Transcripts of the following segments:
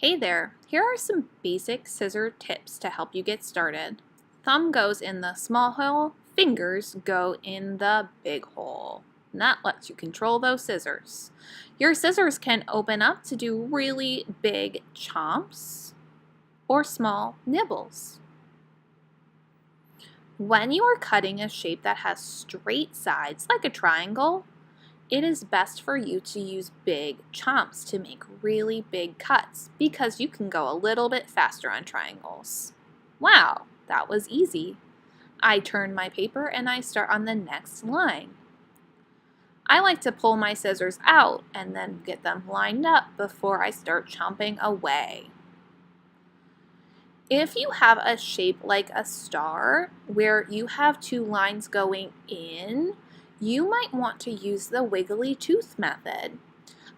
Hey there, here are some basic scissor tips to help you get started. Thumb goes in the small hole, fingers go in the big hole. And that lets you control those scissors. Your scissors can open up to do really big chomps or small nibbles. When you are cutting a shape that has straight sides, like a triangle, it is best for you to use big chomps to make really big cuts because you can go a little bit faster on triangles. Wow, that was easy. I turn my paper and I start on the next line. I like to pull my scissors out and then get them lined up before I start chomping away. If you have a shape like a star where you have two lines going in, you might want to use the wiggly tooth method.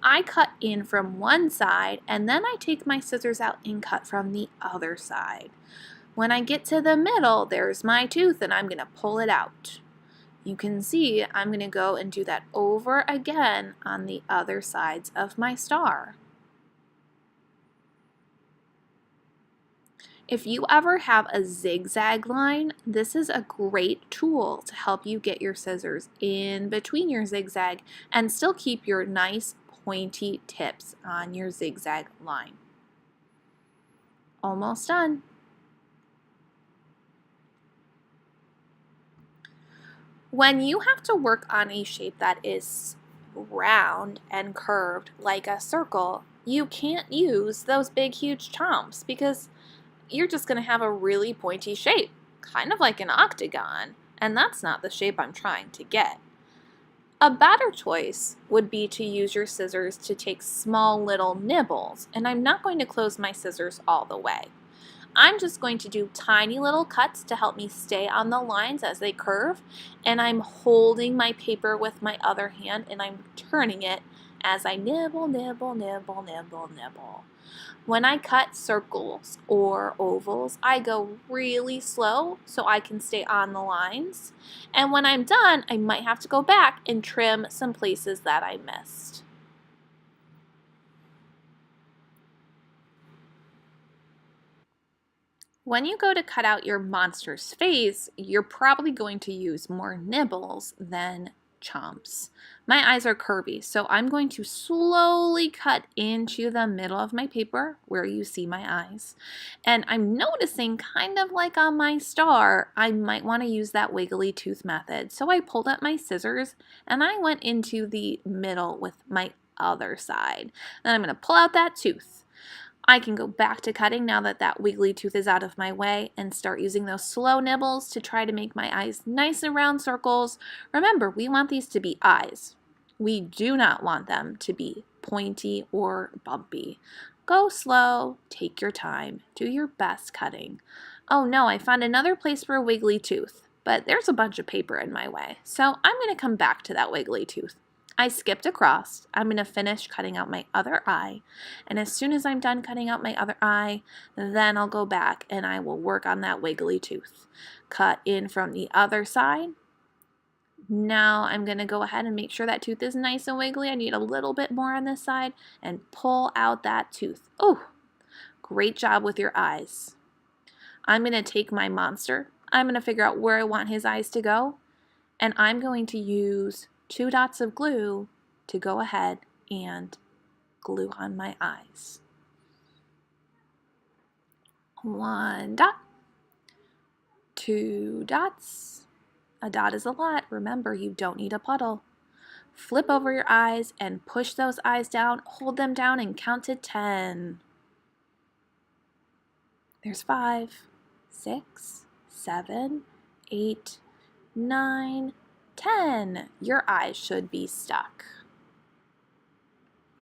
I cut in from one side and then I take my scissors out and cut from the other side. When I get to the middle, there's my tooth and I'm going to pull it out. You can see I'm going to go and do that over again on the other sides of my star. If you ever have a zigzag line, this is a great tool to help you get your scissors in between your zigzag and still keep your nice pointy tips on your zigzag line. Almost done. When you have to work on a shape that is round and curved like a circle, you can't use those big huge chomps because you're just going to have a really pointy shape, kind of like an octagon, and that's not the shape I'm trying to get. A better choice would be to use your scissors to take small little nibbles, and I'm not going to close my scissors all the way. I'm just going to do tiny little cuts to help me stay on the lines as they curve, and I'm holding my paper with my other hand and I'm turning it as I nibble, nibble, nibble, nibble, nibble. When I cut circles or ovals, I go really slow so I can stay on the lines. And when I'm done, I might have to go back and trim some places that I missed. When you go to cut out your monster's face, you're probably going to use more nibbles than chomps. My eyes are curvy, so I'm going to slowly cut into the middle of my paper where you see my eyes. And I'm noticing, kind of like on my star, I might want to use that wiggly tooth method. So I pulled up my scissors and I went into the middle with my other side. Then I'm going to pull out that tooth. I can go back to cutting now that that wiggly tooth is out of my way and start using those slow nibbles to try to make my eyes nice and round circles. Remember, we want these to be eyes. We do not want them to be pointy or bumpy. Go slow, take your time, do your best cutting. Oh no, I found another place for a wiggly tooth, but there's a bunch of paper in my way, so I'm going to come back to that wiggly tooth. I skipped across. I'm going to finish cutting out my other eye. And as soon as I'm done cutting out my other eye, then I'll go back and I will work on that wiggly tooth. Cut in from the other side. Now I'm going to go ahead and make sure that tooth is nice and wiggly. I need a little bit more on this side and pull out that tooth. Oh, great job with your eyes. I'm going to take my monster. I'm going to figure out where I want his eyes to go. And I'm going to use 2 dots of glue to go ahead and glue on my eyes. 1 dot, 2 dots. A dot is a lot. Remember, you don't need a puddle. Flip over your eyes and push those eyes down. Hold them down and count to 10. There's 5, 6, 7, 8, 9, 10. Your eyes should be stuck.